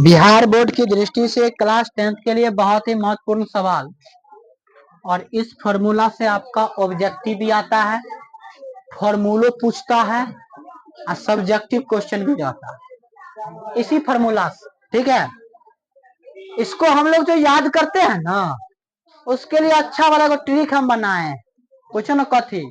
Bihar board की दृष्टि से क्लास 10th के लिए बहुत ही महत्वपूर्ण सवाल, और इस फॉर्मूला से आपका ऑब्जेक्टिव भी आता है, फॉर्मूलो पूछता है और सब्जेक्टिव क्वेश्चन भी आता है इसी फॉर्मूला से। ठीक है, इसको हम लोग जो याद करते हैं ना, उसके लिए अच्छा वाला को ट्रिक हम बनाए। पूछो ना कथी।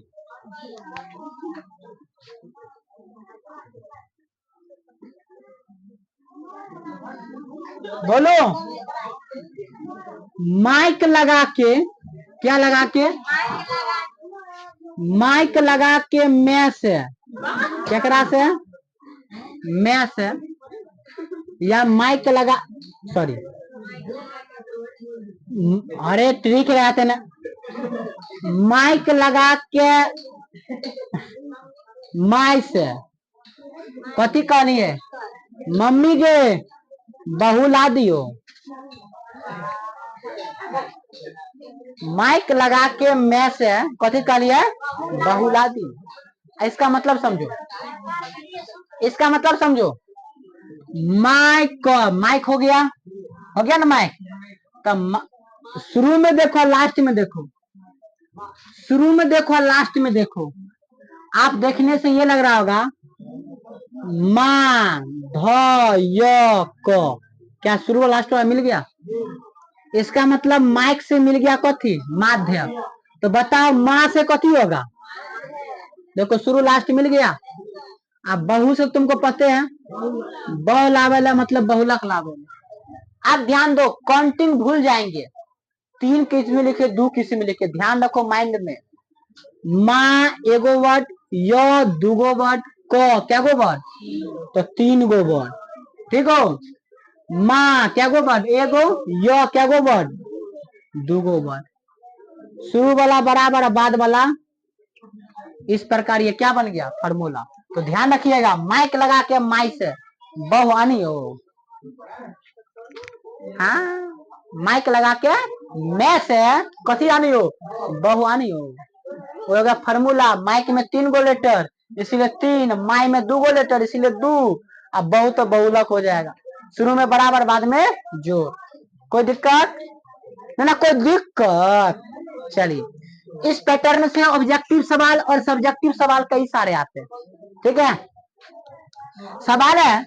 बोलो। माइक लगा के, क्या लगा के? माइक लगा के मैं से, केकरा से? मैं से, या माइक लगा, सॉरी, अरे ट्रिक रहते ना। माइक लगा के माई से कथी कहनी है? मम्मी के बहू ला दियो। माइक लगा के मैं से कथी कहलिए? बहू ला दी। इसका मतलब समझो, इसका मतलब समझो। माइक, माइक हो गया ना माइक। तब शुरू में देखो, लास्ट में देखो, शुरू में देखो, लास्ट में देखो। आप देखने से ये लग रहा होगा मा ध य क, क्या शुरू और लास्ट मिल गया? इसका मतलब माइक से मिल गया कथी? माध्य। तो बताओ माँ से कथी होगा? देखो शुरू लास्ट मिल गया। अब बहू से तुमको पते हैं, बहु लावेला मतलब बहुलक लावेला। आप ध्यान दो, काउंटिंग भूल जाएंगे। 3 किस में लिखे, 2 किस में लिखे, ध्यान रखो माइंड में। माँ एगो वर्ड, य दूगो वर्ड, क क्या गो वर्ड? तो 3 गो वर्ड। ठीक हो? माँ क्या गो वर्ड? एगो, य क्या गो वर्ड? दूगो वर्ड। शुरू वाला बराबर, बाद वाला इस प्रकार। ये क्या बन गया? फार्मूला। तो ध्यान रखिएगा, माइक लगा के माई से बहु आनी हो। हाँ, माइक लगा के मैं से कथी आनी हो? बहु आनी हो। वो होगा फार्मूला। माइक में 3 गो लेटर इसीलिए 3, माई में 2 गो लेटर इसीलिए 2। अब बहु तो बहुलक हो जाएगा। शुरू में बराबर, बाद में जोड़। कोई दिक्कत ना? कोई दिक्कत? चलिए, इस पैटर्न से ऑब्जेक्टिव सवाल और सब्जेक्टिव सवाल कई सारे आते हैं। ठीक है, सवाल है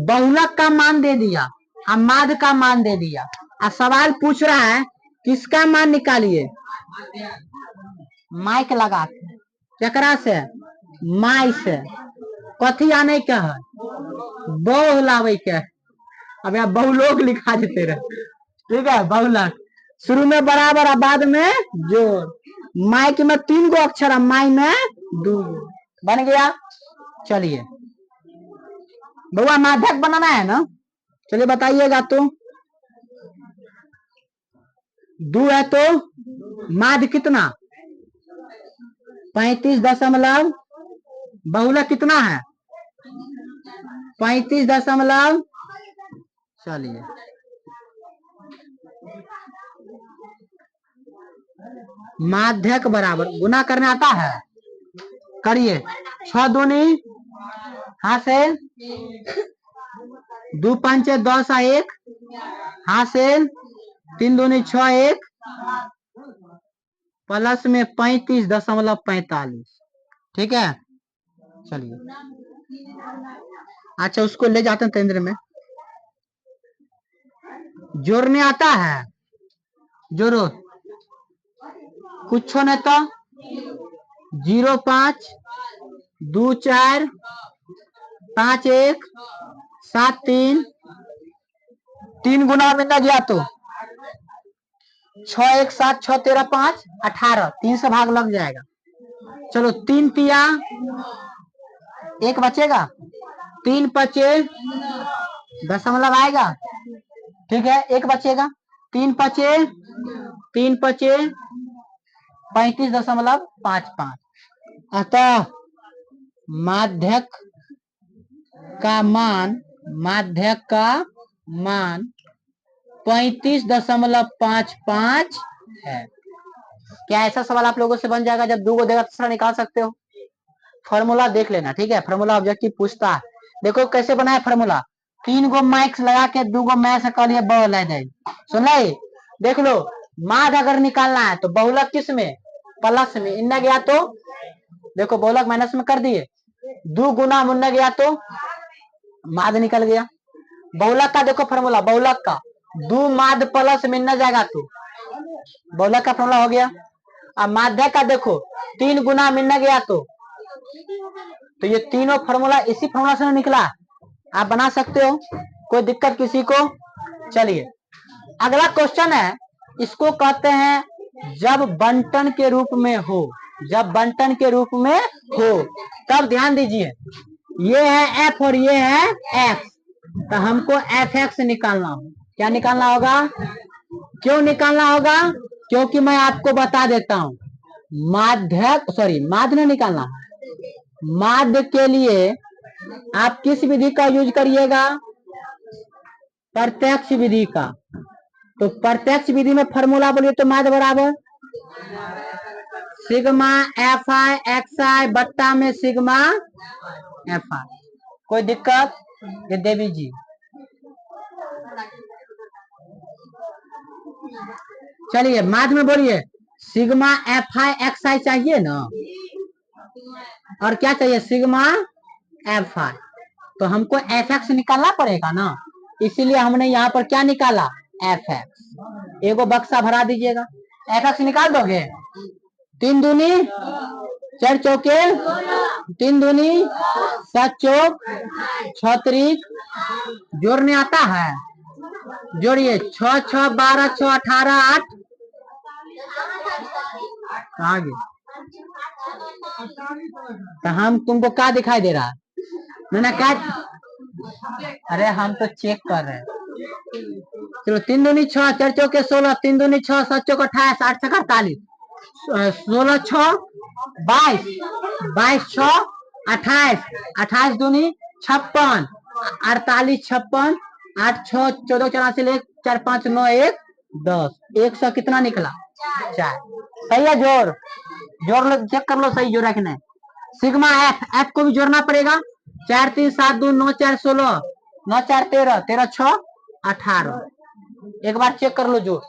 बहुलक का मान दे दिया, माध्य का मान दे दिया, और सवाल पूछ रहा है किसका मान निकालिए? माइक लगा के, केकरा से? माई से। कथी आने का है? बहु लावे के। अब यहाँ बहुलोक लिखा देते रहे। ठीक है, बहुलक। शुरू में बराबर और बाद में जोड़। माइक में 3 गो अक्षर, माई में 2 गो। बन गया। चलिए, बउआ माध्यक बनाना है ना? चलिए बताइएगा। तो 2 है तो माध्य कितना? 35 बहुलक कितना है? 35। चलिए, माध्यक बराबर गुना करने आता है? करिए। 6 दूनी हासिल, 2 पंचे 10 आ 1 हासिल, 3 दूनी 6, 1 प्लस में 35.45। ठीक है, चलिए। अच्छा, उसको ले जाते हैं केंद्र में। जोड़ने आता है? जोड़ो। कुछ नहीं तो 0 5 2 4 5 1 7 3, 3 गुना में ना गया तो 6 1 7 6 13 5 18, 3 से भाग लग जाएगा। चलो 3 तिया 1 बचेगा, 3 पचे दशमलव आएगा। ठीक है, 1 बचेगा, 3 पचे 35.55। अतः माध्यक का मान 35.55 है। क्या ऐसा सवाल आप लोगों से बन जाएगा? जब 2 को देगा तीसरा निकाल सकते हो। फॉर्मूला देख लेना। ठीक है, फॉर्मूला ऑब्जेक्टिव पूछता है। देखो कैसे बना है फॉर्मूला। तीन गो माइक्स लगा के दू गो मैं से कहलिए बहुल है जाए सुन ले देख लो माध अगर निकालना है तो बहुलक किस में प्लस में इनने गया तो देखो बहुलक माइनस में कर दिए दो गुना मुन्ने गया तो माध निकल गया बहुलक का देखो फॉर्मूला बहुलक का दो माध प्लस में न जाएगा तो बहुलक का फॉर्मूला हो गया अब माध्य का देखो तीन गुना मिलने गया तो ये तीनों फॉर्मूला इसी फॉर्मूला से निकला आप बना सकते हो कोई दिक्कत किसी को चलिए अगला क्वेश्चन है इसको कहते हैं जब बंटन के रूप में हो जब बंटन के रूप में हो तब ध्यान दीजिए ये है एफ और ये है एक्स तो हमको एफ एक्स निकालना हो क्या निकालना होगा क्यों निकालना होगा क्योंकि मैं आपको बता देता हूं माध्य निकालना माध्य के लिए आप किस विधि का यूज करिएगा प्रत्यक्ष विधि का तो प्रत्यक्ष विधि में फॉर्मूला बोलिए तो माध्य बराबर सिग्मा एफ आई एक्स आई बट्टा में सिग्मा एफ आई कोई दिक्कत देवी जी चलिए माध्य में बोलिए सिग्मा एफ आई एक्स आई चाहिए ना और क्या चाहिए सिग्मा एफ आई तो हमको एफ एक्स निकालना पड़ेगा ना इसीलिए हमने यहाँ पर क्या निकाला एफ एक्स एगो बक्सा भरा दीजिएगा एफ एक्स निकाल दोगे तीन दूनी चार चौके तीन दूनी सात चौक छत्रीस जोड़ने आता है जोड़िए 6 6 12 6 18 8 कहाँ गए तो हम तुमको क्या दिखाई दे रहा है मैंने कहा अरे हम तो चेक कर रहे हैं चलो तीन दूनी 6 चार चौके 16 तीन दूनी 6 सात चौक 28 8 छक्का 48 16 6 22 22 6 28 28 दूनी 56 48 56 8 6 14 84 1 4 5 9 1 10 100 कितना निकला 4 सही है जोड़ लो चेक कर लो सही जोड़ा कि नहीं सिग्मा एफ को भी जोड़ना पड़ेगा 4 3 7 2 9 4 16 9 4 13 13 6 18 एक बार चेक कर लो जोड़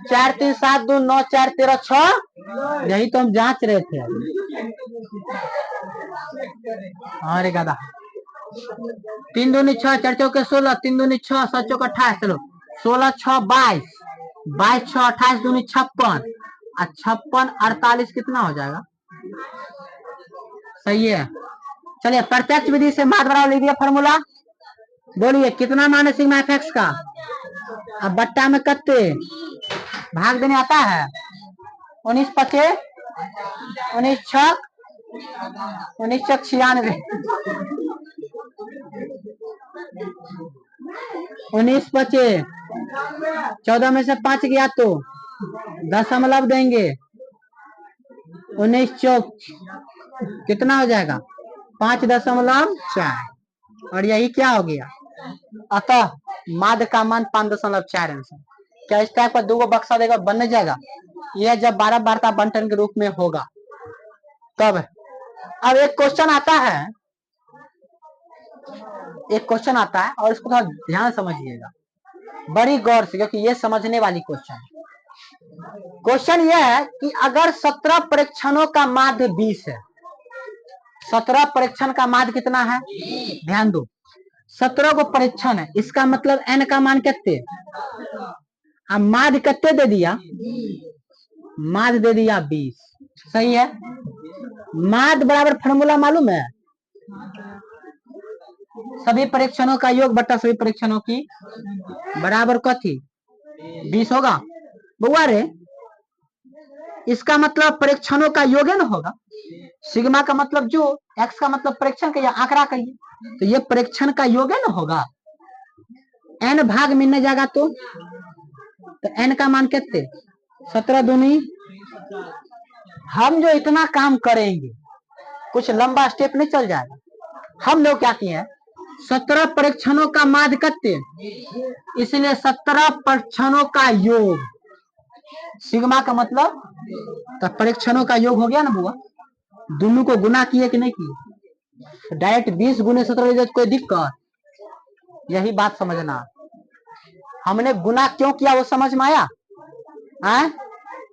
4 3 7 2 9 4 13 6 यही तो हम जांच रहे थे अरे गादा तीन दूनी 6 चार चौके 16 तीन दूनी 6 सात चौक 28 चलो 16 6 22 22 6 28 दूनी 56 56 48 कितना हो जाएगा सही है चलिए प्रत्यक्ष विधि से माध्य बराबर लिख दिया फॉर्मूला बोलिए कितना मान है सिग्मा एफ एक्स का अब बट्टा में कत्ते भाग देने आता है 19 पचे 19 छक 19 छक 96 19 पचे 14 में से 5 गया तो दशमलव देंगे 19 चौक कितना हो जाएगा 5.4 और यही क्या हो गया अतः माध्य का मान 5.4 आंसर क्या इस टाइप का दो बक्सा देगा बन जाएगा यह जब 12 वार्ता बंटन के रूप में होगा तब अब एक क्वेश्चन आता है और इसको थोड़ा ध्यान समझिएगा बड़ी गौर से क्योंकि ये समझने वाली क्वेश्चन यह है कि अगर 17 परीक्षणों का माध्य 20 है 17 परीक्षण का माध्य कितना है ध्यान दो 17 को परीक्षण है इसका मतलब n का मान कितने अब माध्य कितने दे दिया माध्य दे दिया 20 सही है माध्य बराबर फॉर्मूला मालूम है सभी परीक्षणों का योग बट्टा सभी परीक्षणों की बराबर कथी 20 होगा बुआ रे इसका मतलब परीक्षणों का योग है ना होगा सिग्मा का मतलब जो एक्स का मतलब परीक्षण का या आंकड़ा कहिए तो ये परीक्षण का योग है ना होगा n भाग मिलने जाएगा तो n का मान कितने 17 दूनी हम जो इतना काम करेंगे कुछ लंबा स्टेप नहीं चल जाएगा हम लोग क्या किए हैं 17 परीक्षणों का माध्य कितने इसलिए 17 परीक्षणों का योग सिग्मा का मतलब तो परीक्षणों का योग हो गया ना बुआ दोनों को गुना किए कि नहीं किए डायरेक्ट 20 गुने 17 ले जाए तो कोई दिक्कत? यही बात समझना। हमने गुना क्यों किया वो समझ में आया?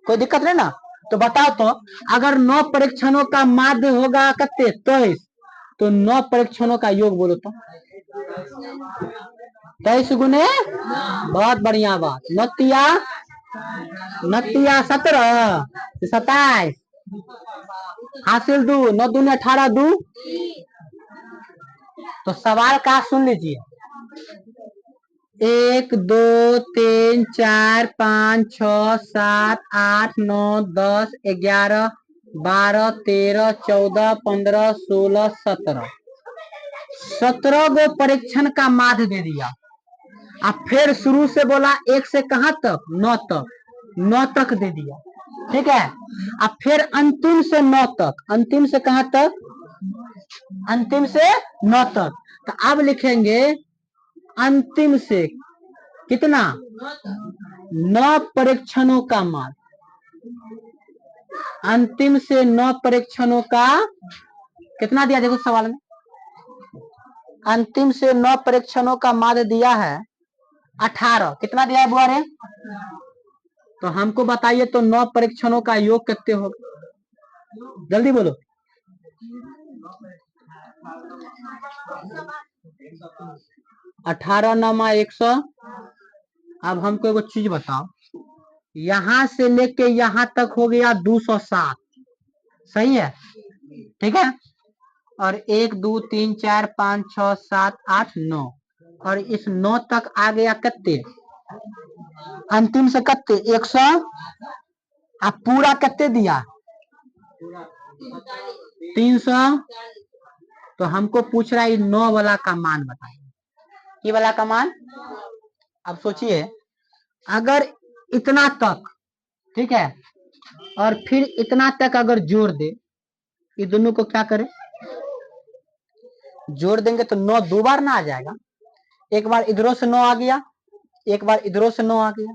कोई दिक्कत नहीं ना? तो बताओ तो, अगर 9 परीक्षणों का माध्य होगा कितने 23, तो 9 परीक्षणों का योग बोलो तो 23 गुने, बहुत बढ़िया बात। नतिया 17 27 हासिल 2, 9 दूने 18 2। तो सवाल का सुन लीजिए, 1 2 3 4 5 6 7 8 9 10 11 12 13 14 15 16 17 गो परीक्षण का माध्य दे दिया। अब फिर शुरू से बोला 1 से कहां तक? 9 तक, 9 तक दे दिया। ठीक है, अब फिर अंतिम से 9 तक, अंतिम से कहां तक? अंतिम से 9 तक। तो अब लिखेंगे अंतिम से कितना? 9 परीक्षणों का माध्य। अंतिम से 9 परीक्षणों का कितना दिया? देखो सवाल में, अंतिम से 9 परीक्षणों का माध्य दिया है 18। कितना दिया है बुआरे? तो हमको बताइए तो 9 परीक्षणों का योग कितने होगा? जल्दी बोलो। 18 नमा 100। अब हमको एगो चीज बताओ, यहां से लेके यहां तक हो गया 207, सही है? ठीक है, और 1 2 3 4 5 6 7 8 9, और इस 9 तक आ गया कितने? अंतिम से कितने? 100। अब पूरा कितने दिया? 300। तो हमको पूछ रहा है 9 वाला का मान बताइए, ये वाला का मान। अब सोचिए, अगर इतना तक, ठीक है, और फिर इतना तक अगर जोड़ दे, ये दोनों को क्या करें? जोड़ देंगे तो 9 दो बार ना आ जाएगा? एक बार इधरों से 9 आ गया, एक बार इधरों से 9 आ गया,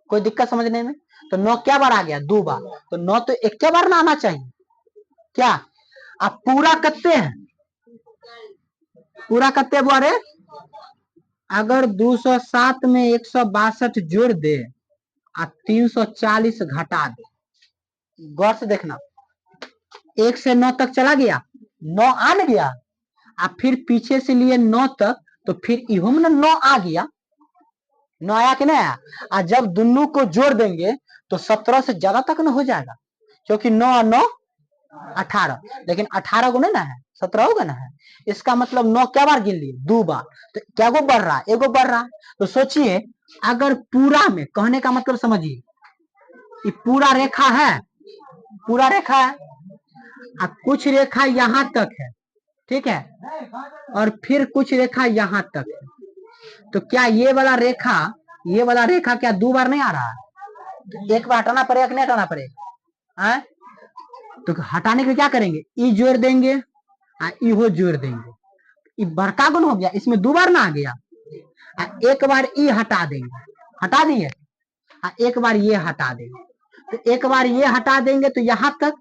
कोई दिक्कत समझने में? तो 9 क्या बार आ गया? 2 बार। तो 9 तो एक क्या बार ना आना चाहिए क्या? अब पूरा कितने हैं? पूरा कितने बारे? अगर 207 में 162 जोड़ दे और 340 घटा दे, गौर से देखना, 1 से 9 तक चला गया, 9 आ न गया, और फिर पीछे से लिए 9 तक, तो फिर इहो में 9 आ गया, 9 आया कि नहीं आया? और जब दोनों को जोड़ देंगे तो 17 से ज्यादा तक न हो जाएगा, क्योंकि 9 और 9 18, लेकिन 18 को नहीं ना है, 17 होगा ना है। इसका मतलब 9 क्या बार गिन लिए? 2 बार। तो क्या गो बढ़ रहा? एगो बढ़ रहा। तो सोचिए, अगर पूरा में, कहने का मतलब समझिए, ये पूरा रेखा है, पूरा रेखा है, अब कुछ रेखा यहां तक है, ठीक है, और फिर कुछ रेखा यहां तक है, तो क्या ये वाला रेखा, ये वाला रेखा क्या 2 बार नहीं आ रहा है? तो एक बार हटाना पड़ेगा कि नहीं हटाना पड़ेगा? तो हटाने के लिए क्या करेंगे? ई जोड़ देंगे और इहो जोड़ देंगे, ये बड़का गुण हो गया, इसमें 2 बार ना आ गया। एक बार ई हटा देंगे, हटा दिए, एक बार ये हटा देंगे, तो एक बार ये हटा देंगे तो यहां तक,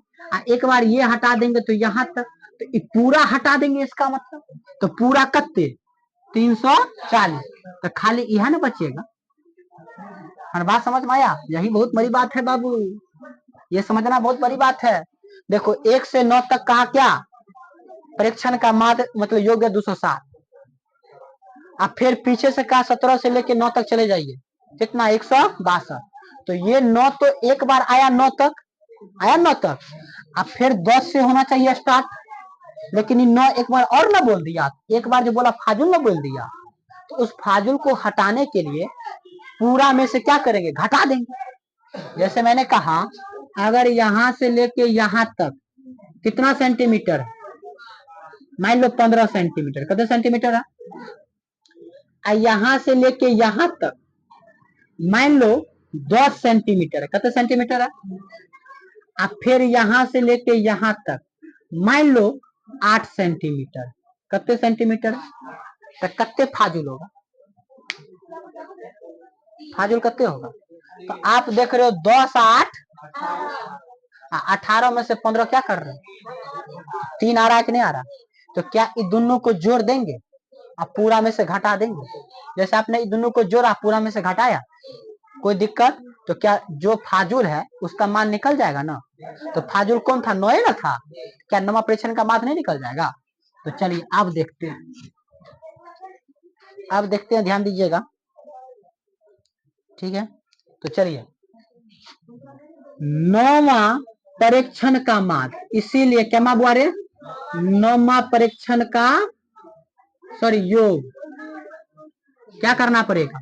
एक बार ये हटा देंगे तो यहां तक, तो ये पूरा हटा देंगे, इसका मतलब तो पूरा कत्ते 340, तो खाली यह ना बचेगा। हर बात समझ में आया? यही बहुत बड़ी बात है बाबू, ये समझना बहुत बड़ी बात है। देखो 1 से 9 तक कहा क्या? परीक्षण का माध्य मतलब योग्य 207। अब फिर पीछे से कहा 17 से लेके 9 तक चले जाइए, कितना? 162। तो ये 9 तो एक बार आया 9 तक, आया 9 तक, अब फिर 10 से होना चाहिए स्टार्ट, लेकिन ये 9 एक बार और ना बोल दिया, एक बार जो बोला फाजुल ना बोल दिया, तो उस फाजुल को हटाने के लिए पूरा में से क्या करेंगे? घटा देंगे। जैसे मैंने कहा, अगर यहां से लेके यहां तक कितना सेंटीमीटर? मान लो 15 सेंटीमीटर, कितने सेंटीमीटर है? यहां से लेके यहां तक मान लो 10 सेंटीमीटर है, कितने सेंटीमीटर है? अब फिर यहां से लेके यहां तक मान लो 8 सेंटीमीटर, कितने सेंटीमीटर? तो कितने फाजुल होगा? फाजुल कितने होगा? तो आप देख रहे हो 10 8 18 में से 15 क्या कर रहे हैं? 3 आ रहा है कि नहीं आ रहा? तो क्या इन दोनों को जोड़ देंगे आप पूरा में से घटा देंगे? जैसे आपने इन दोनों को जोड़ा पूरा में से घटाया, कोई दिक्कत? तो क्या जो फाजुल है उसका मान निकल जाएगा ना? तो फाजुल कौन था? 9 ना था। क्या नमा परीक्षण का मान नहीं निकल जाएगा? तो चलिए अब देखते हैं, अब देखते हैं, ध्यान दीजिएगा। ठीक है, तो चलिए 9वां परीक्षण का मान, इसीलिए क्या मा बुआरे 9वां परीक्षण का योग क्या करना पड़ेगा?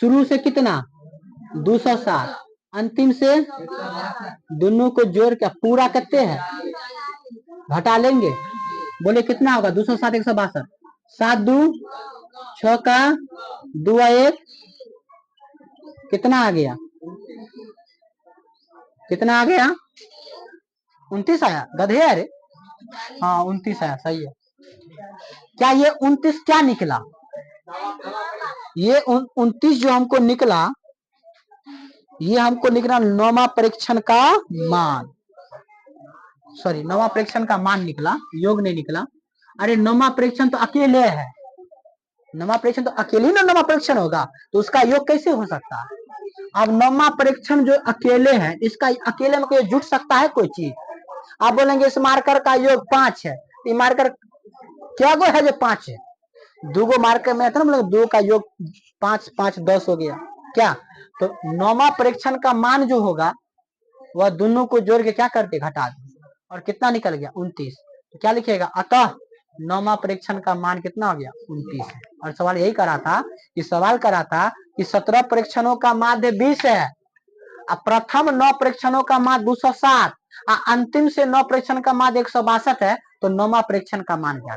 शुरू से कितना 207, अंतिम से दोनों को जोड़ के पूरा करते हैं घटा लेंगे। बोले कितना होगा? 207 162, 7 2 6 का 2 1 कितना आ गया? कितना आ गया? 29 आया। गधे अरे हाँ 29 आया, सही है। क्या ये 29 क्या निकला? ये 29 जो हमको निकला, ये हमको निकला 9वां परीक्षण का मान, सॉरी 9वां परीक्षण का मान निकला, योग नहीं निकला। अरे 9वां परीक्षण तो अकेले है, 9वां परीक्षण तो अकेले ही ना 9वां परीक्षण होगा, तो उसका योग कैसे हो सकता है? अब 9वां परीक्षण जो अकेले है, इसका अकेले में कोई जुट सकता है कोई चीज? आप बोलेंगे इस मार्कर का योग 5 है, ये मार्कर क्या गो है जो 5 है? 2 गो मार्कर में था ना, मतलब 2 का योग 5 5 10 हो गया क्या? तो 9वां परीक्षण का मान जो होगा वह दोनों को जोड़ के क्या करते? घटा दे, और कितना निकल गया? 29। तो क्या लिखेगा? अतः 9वां परीक्षण का मान कितना हो गया? 29 है। और सवाल यही करा था कि 17 परीक्षणों का माध्य 20 है, प्रथम 9 परीक्षणों का मान 207, अंतिम से 9 परीक्षण का मान 162 है, तो 9वां परीक्षण का मान क्या?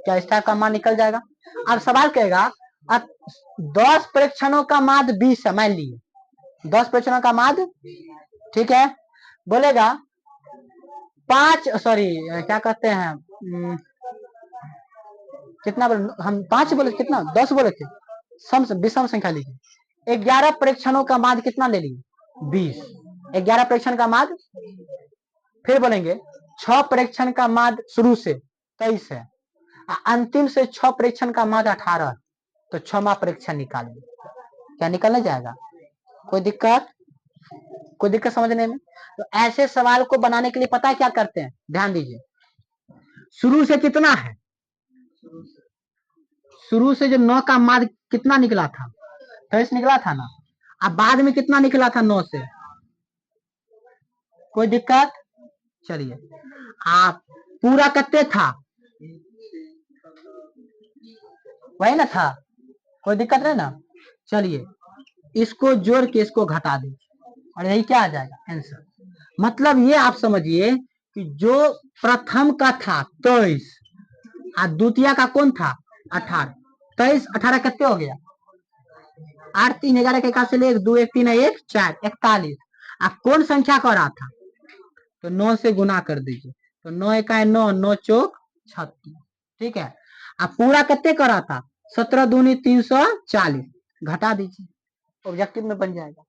क्या इस टाइप का मान निकल जाएगा? अब सवाल कहेगा 10 परीक्षणों का माध्य 20 है, मान लीजिए 10 परीक्षणों का माध्य, ठीक है। बोलेगा 5 सॉरी क्या कहते हैं कितना हम 5 बोले, कितना 10 बोले थे, विषम संख्या लीजिए। 11 परीक्षणों का माध्य कितना ले लिए? 20। 11 परीक्षण का माध्य, फिर बोलेंगे 6 परीक्षण का माध्य शुरू से 23 है, अंतिम से 6 परीक्षण का माध्य 18, तो 6वां परीक्षण निकालेंगे। क्या निकलने जाएगा? कोई दिक्कत? कोई दिक्कत समझने में? तो ऐसे सवाल को बनाने के लिए पता है क्या करते हैं? ध्यान दीजिए, शुरू से कितना है? शुरू से जो 9 का माध्य कितना निकला था? 23 निकला था ना। अब बाद में कितना निकला था 9 से? कोई दिक्कत? चलिए आप पूरा करते था, वही ना था, कोई दिक्कत नहीं ना। चलिए इसको जोड़ के इसको घटा दीजिए, और यही क्या आ जाएगा? आंसर। मतलब ये आप समझिए कि जो प्रथम का था 23 और द्वितीय का कौन था? 18। 23 18 कितने हो गया? 8 3 11 के का से ले 2 1 3 1 4 41। आप कौन संख्या को रहा था? तो 9 से गुना कर दीजिए, तो 9 1 9 9 चौक 36, ठीक है। आप पूरा कितने का रहा था? 17 दूनी 340, घटा दीजिए, ऑब्जेक्टिव में बन जाएगा।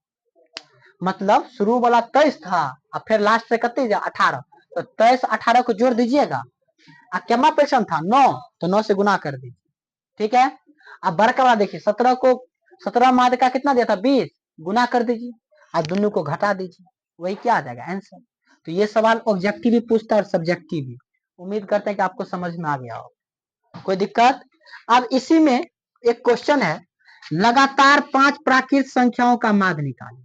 मतलब शुरू वाला 23 था और फिर लास्ट से कितने 18, तो 23 18 को जोड़ दीजिएगा। क्या परीक्षण था? 9, तो 9 से गुना कर दीजिए, ठीक है। अब बड़का वाला देखिए, 17 को 17 माध्य का कितना दिया था? 20, गुना कर दीजिए और दोनों को घटा दीजिए, वही क्या आ जाएगा? आंसर। तो ये सवाल ऑब्जेक्टिव भी पूछता है और सब्जेक्टिव भी। उम्मीद करते हैं कि आपको समझ में आ गया हो। कोई दिक्कत? अब इसी में एक क्वेश्चन है, लगातार 5 प्राकृत संख्याओं का माध्य निकालें,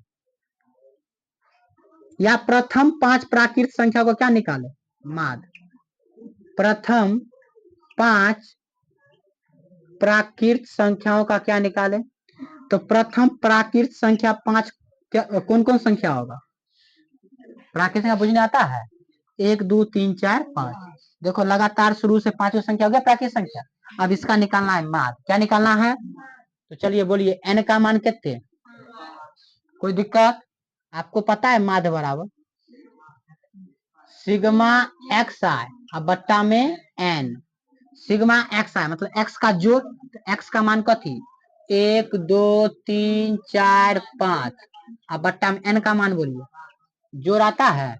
या प्रथम 5 प्राकृत संख्या को क्या निकाले? माध्य। प्रथम 5 प्राकृत संख्याओं का क्या निकाले? तो प्रथम प्राकृत संख्या 5 कौन कौन संख्या होगा? प्राकृत संख्या बुझने आता है? 1 2 3 4 5। देखो लगातार शुरू से 5 संख्या हो गया प्राकृत संख्या। अब इसका निकालना है माध्य। क्या निकालना है? तो चलिए बोलिए, n का मान कितने? कोई दिक्कत? आपको पता है माध्य बराबर सिग्मा एक्स आई अब बट्टा में n। सिग्मा एक्स आई मतलब x का जोड़, x का मान कथी? 1 2 3 4 5, अब बट्टा में n का मान बोलिए, जोड़ आता है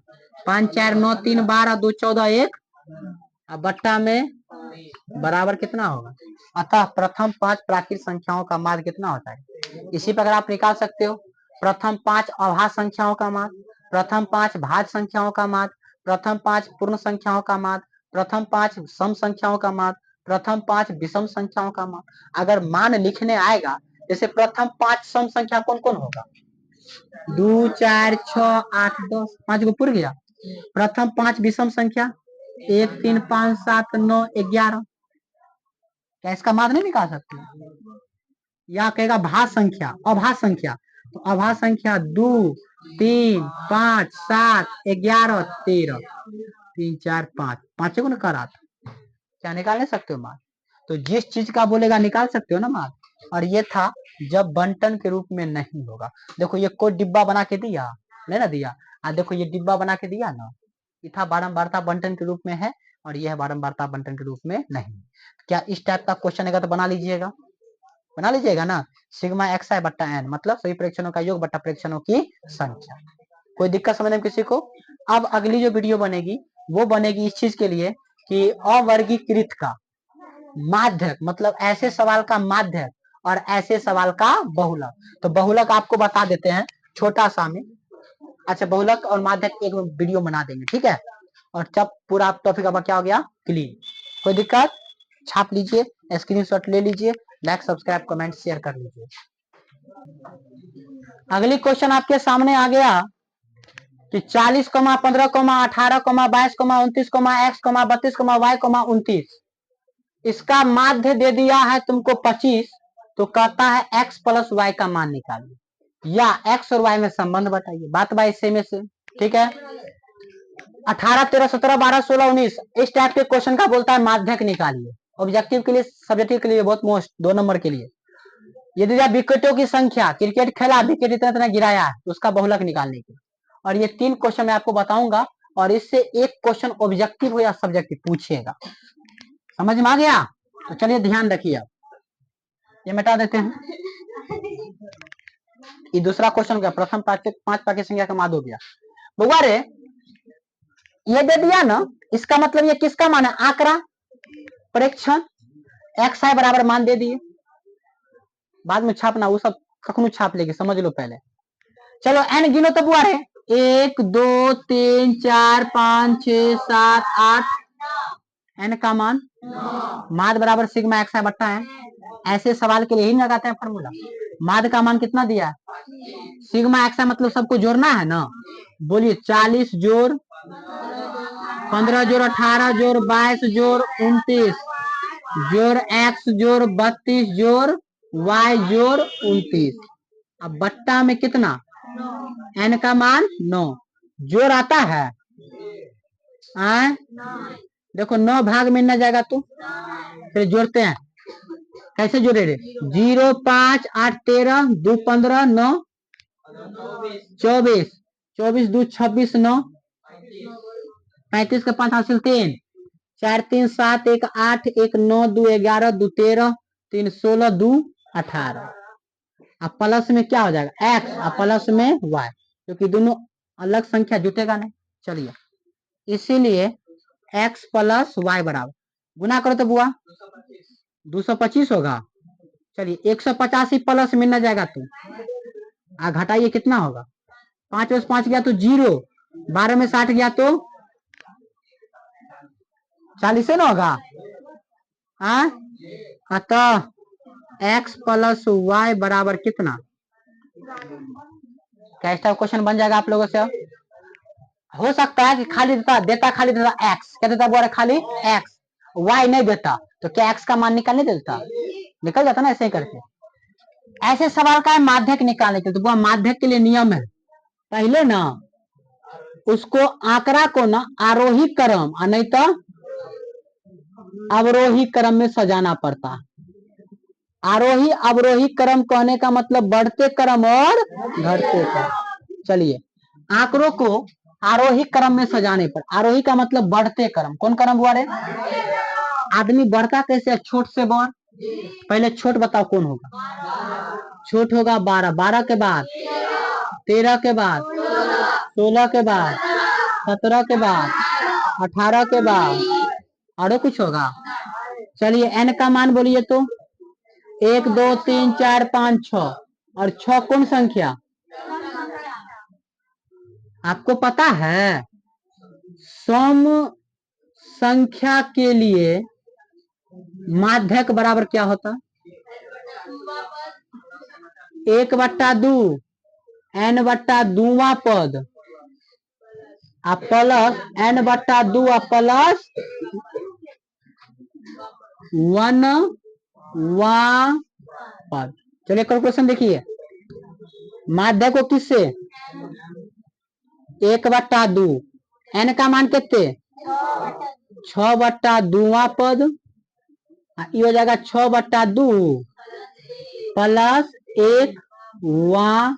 5 4 9 3 12 2 14 1 अब बट्टा में बराबर कितना होगा। अतः प्रथम 5 प्राकृत संख्याओं का माध्य कितना होता है। इसी प्रकार आप निकाल सकते हो प्रथम 5 अभाज्य संख्याओं का माध्य, प्रथम 5 भाज्य संख्याओं का माध्य, प्रथम 5 पूर्ण संख्याओं का माध्य, प्रथम 5 सम संख्याओं का माध्य, प्रथम 5 विषम संख्याओं का माध्य। अगर मान लिखने आएगा जैसे प्रथम 5 सम संख्या कौन कौन होगा, 2 4 6 8 10, 5 को पूर गया। प्रथम 5 विषम संख्या 1 3 5 7 9 11, क्या इसका माध्य नहीं निकाल सकते। या कहेगा भाज्य संख्या अभाज्य संख्या, तो अभाज्य संख्या 2 3 5 7 11 13, 3 4 5, पांचों को ना करा था, क्या निकाल नहीं सकते हो माध्य। तो जिस चीज का बोलेगा निकाल सकते हो ना माध्य। और ये था जब बंटन के रूप में नहीं होगा। देखो ये कोई डिब्बा बना के दिया, नहीं ना दिया, देखो ये डिब्बा बना के दिया ना, ये था बारंबारता बंटन के रूप में है और यह बारंबारता बंटन के रूप में नहीं। क्या इस टाइप का क्वेश्चन है तो बना लीजिएगा ना। सिग्मा एक्स आई बट्टा एन मतलब सभी प्रेक्षणों का योग बट्टा प्रेक्षणों की संख्या। कोई दिक्कत समझने में किसी को। अब अगली जो वीडियो बनेगी वो बनेगी इस चीज के लिए कि अवर्गीकृत का माध्यक मतलब ऐसे सवाल का माध्यक और ऐसे सवाल का बहुलक। तो बहुलक आपको बता देते हैं छोटा सा में। अच्छा बहुलक और माध्यक एक वीडियो बना देंगे, ठीक है। और जब पूरा टॉपिक अब क्या हो गया क्लीन। कोई दिक्कत, छाप लीजिए, स्क्रीनशॉट ले लीजिए, लाइक सब्सक्राइब कमेंट शेयर कर लीजिए। अगली क्वेश्चन आपके सामने आ गया कि 40, 15, 18, 22, 29, x, 32, y, 29 इसका माध्य दे दिया है तुमको 25, तो कहता है x प्लस y का मान निकालिए या x और y में संबंध बताइए। बात बाई सेम से, ठीक है। 18, 13, 17, 12, 16, 19 इस टाइप के क्वेश्चन का बोलता है माध्यक निकालिए। ऑब्जेक्टिव के लिए सब्जेक्टिव के लिए बहुत मोस्ट 2 नंबर के लिए। यदि विकेटों की संख्या, क्रिकेट खेला विकेट इतना इतना गिराया है तो उसका बहुलक निकालने की। और ये 3 क्वेश्चन मैं आपको बताऊंगा और इससे एक क्वेश्चन ऑब्जेक्टिव हो या सब्जेक्टिव पूछिएगा। समझ में आ गया। तो चलिए ध्यान रखिए, अब ये मिटा देते हैं। ये दूसरा क्वेश्चन क्या, प्रथम 5 प्राकृत संख्या का माध्य हो गया। बउआ रे ये दे दिया ना, इसका मतलब ये किसका मान है, आंकड़ा प्रेक्षण एक्स आई बराबर मान दे दिए। बाद में छापना वो सब कखनो छाप लेके, समझ लो पहले। चलो एन गिनो तो बुआ रे 1 2 3 4 5 6 7 8, एन का मान माध्य बराबर सिग्मा एक्स आई बट्टा है। ऐसे सवाल के लिए ही लगाते हैं फॉर्मूला। माध्य का मान कितना दिया है, सिग्मा एक्स आई मतलब सबको जोड़ना है ना। बोलिए 40 जोड़ 15 जोड़ 18 जोड़ 22 जोड़ 29 जोड़ x जोड़ 32 जोड़ y जोड़ 29। अब बट्टा में कितना, n का मान 9, जोड़ आता है देखो 9 भाग में न जाएगा तो फिर जोड़ते हैं, कैसे जोड़े रे 0 5 8 13 2 15 9 24 24 2 26 9 35 का 5 हासिल 3 4 3 7 1 8 1 9 2 11 2 13 3 16 2 18। अब प्लस में क्या हो जाएगा x और प्लस में y, क्योंकि दोनों अलग संख्या जुटेगा नहीं। चलिए इसीलिए x प्लस y बराबर गुना करो तो बुआ 225 होगा। चलिए 185 प्लस में न जाएगा तो घटाइए कितना होगा, 5 में 5 गया तो 0, 12 में 60 गया तो 40 से ना होगा। अतः x प्लस y बराबर कितना, क्या इसका क्वेश्चन बन जाएगा आप लोगों से। हो सकता है कि खाली देता खाली देता x, क्या देता बोला खाली x, y नहीं देता तो क्या x का मान निकालने देता, निकल जाता ना ऐसे ही करके। ऐसे सवाल का है माध्यक निकालने के, तो माध्यक के लिए नियम है पहले ना उसको आंकड़ा को ना आरोही क्रम और नहीं तो अवरोही क्रम में सजाना पड़ता। आरोही अवरोही क्रम कहने का मतलब बढ़ते क्रम और घटते क्रम। चलिए आंकड़ों को आरोही क्रम में सजाने पर, आरोही का मतलब बढ़ते क्रम, कौन क्रम हुआ रे, आदमी बढ़ता कैसे, छोट से बड़, पहले छोट बताओ कौन होगा, छोट होगा 12, 12 के बाद 13 के बाद 16 के बाद 17 के बाद 18 के बाद और कुछ होगा? चलिए n का मान बोलिए तो। 1 2 3 4 5 6 और 6 कौन संख्या आपको पता है? सम संख्या के लिए माध्यक बराबर क्या होता? 1/2 n/2वां पद प्लस n/2 प्लस 1वां पद। चलिए कैलकुलेशन देखिए, माध्य को किससे 1/2 n का मान कितने 6/2वां पद ये हो जाएगा 6/2 प्लस 1वां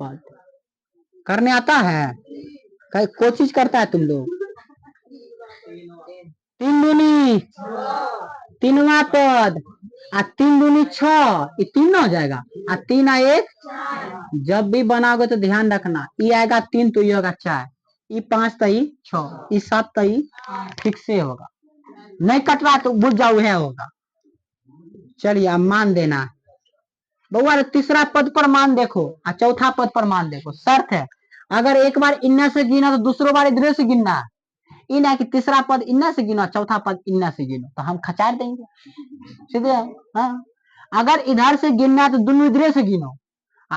पद। करने आता है? कोई चीज करता है तुम लोग? 3 दूनी 3वां पद 3 दूनी 6 ये 3 ना हो जाएगा 3 1 जब भी बनाओगे तो ध्यान रखना ये आएगा 3 तो ये होगा 4 ये 5 तई 6 ये 7 तई ठीक से होगा। नहीं कट रहा तो बुझ जाओ है होगा। चलिए अब मान देना बउआ, तीसरा पद पर मान देखो और चौथा पद पर मान देखो। शर्त है अगर एक बार इन्ना से गिना तो दूसरो बार इधर से गिनना है। इन है कि तीसरा पद इन्ना से गिनो चौथा पद इन्ना से गिनो तो हम खचार देंगे सीधे। हाँ अगर इधर से गिनना है तो दोनों इधर से गिनो,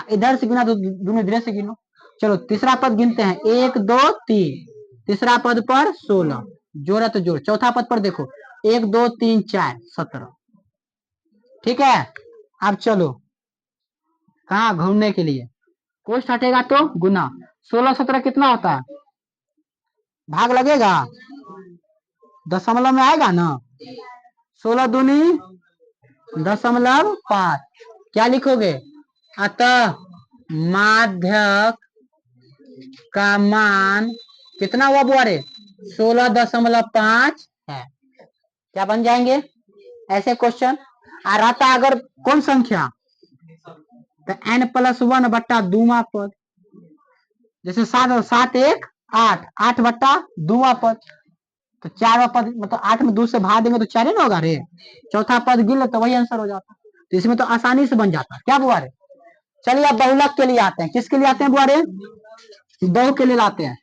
इधर से गिना तो दोनों इधर से गिनो। चलो तीसरा पद गिनते हैं 1 2 3 तीसरा पद पर 16 जोड़ा तो जोड़। चौथा पद पर देखो 1 2 3 4 17। ठीक है अब चलो कहा घूमने के लिए कोष्ट हटेगा तो गुना 16 17 कितना होता है? भाग लगेगा दशमलव में आएगा ना 16 दूनी 0.5 क्या लिखोगे? अतः माध्यक का मान कितना हुआ बुआरे 16.5 है। क्या बन जाएंगे ऐसे क्वेश्चन आ रहा अगर कौन संख्या तो n+1/2वां पद जैसे 7 7 1 8 8/2वां पद तो 4वां पद मतलब 8 में 2 से भाग देंगे तो 4 ही ना होगा रे। चौथा पद गिन तो वही आंसर हो जाता तो इसमें तो आसानी से बन जाता। क्या बुआ रे? चलिए अब बहुलक के लिए आते हैं। किसके लिए आते हैं बुआ रे? बहु के लिए लाते हैं।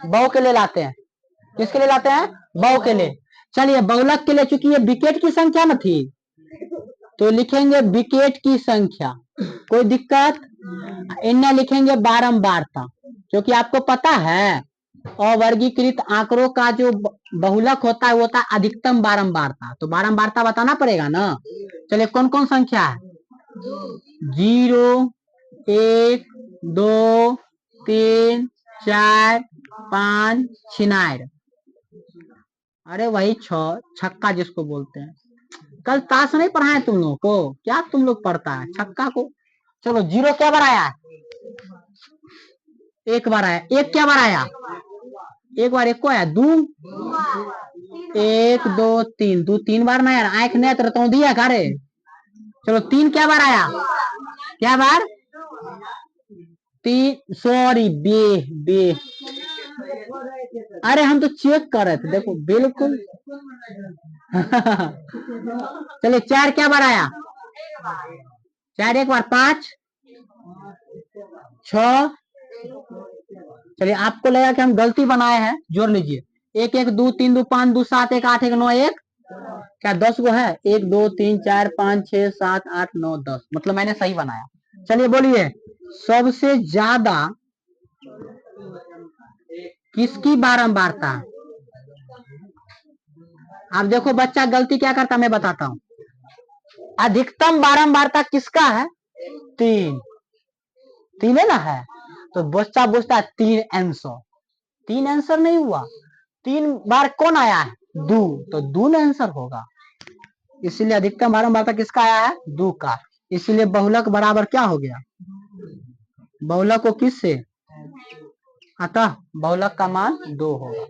बहु के लिए लाते हैं। किसके लिए लाते हैं? बहु के लिए। चलिए बहुलक के लिए चूंकि ये विकेट की संख्या न थी तो लिखेंगे विकेट की संख्या कोई दिक्कत इन्हें लिखेंगे बारंबारता क्योंकि आपको पता है अवर्गीकृत आंकड़ों का जो बहुलक होता है वो होता है अधिकतम बारंबारता। तो बारंबारता बताना पड़ेगा ना। चलिए कौन कौन संख्या है 0 1 2 3 4 5 छिनार अरे वही छक्का जिसको बोलते हैं। कल ताश नहीं पढ़ाए तुम लोगों को? क्या तुम लोग पढ़ता है छक्का को? चलो 0 क्या बार आया? एक बार आया। 1 क्या बार आया? एक बार 1 को आया। 2 1 2 3 2 3 बार ना यार आंख नहीं तो दिया कारे। चलो 3 क्या बार आया? क्या बार? 3 सॉरी बे बे अरे हम तो चेक कर रहे थे देखो बिल्कुल। चलिए 4 क्या बार आया? 4 एक बार 5 6। चलिए आपको लगा कि हम गलती बनाए हैं जोड़ लीजिए 1 1 2 3 2 5 2 7 1 8 1 9 1 क्या 10 गो है 1 2 3 4 5 6 7 8 9 10 मतलब मैंने सही बनाया। चलिए बोलिए सबसे ज्यादा किसकी बारंबारता? अब देखो बच्चा गलती क्या करता मैं बताता हूं। अधिकतम बारंबारता किसका है? 3 3 है ना है तो बच्चा पूछता है 3 आंसर 3 आंसर नहीं हुआ 3 बार कौन आया है? 2 तो 2 आंसर होगा। इसीलिए अधिकतम बारंबारता किसका आया है? 2 का। इसीलिए बहुलक बराबर क्या हो गया? बहुलक को किस से अतः बहुलक का मान 2 होगा।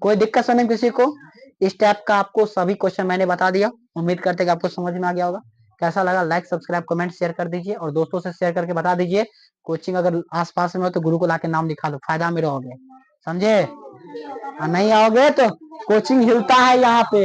कोई दिक्कत नहीं किसी को? इस टाइप का आपको सभी क्वेश्चन मैंने बता दिया। उम्मीद करते कि आपको समझ में आ गया होगा। कैसा लगा लाइक सब्सक्राइब कमेंट शेयर कर दीजिए और दोस्तों से शेयर करके बता दीजिए। कोचिंग अगर आसपास में हो तो गुरु को लाके नाम लिखा लो फायदा में रहोगे समझे। नहीं आओगे तो कोचिंग हिलता है यहाँ पे।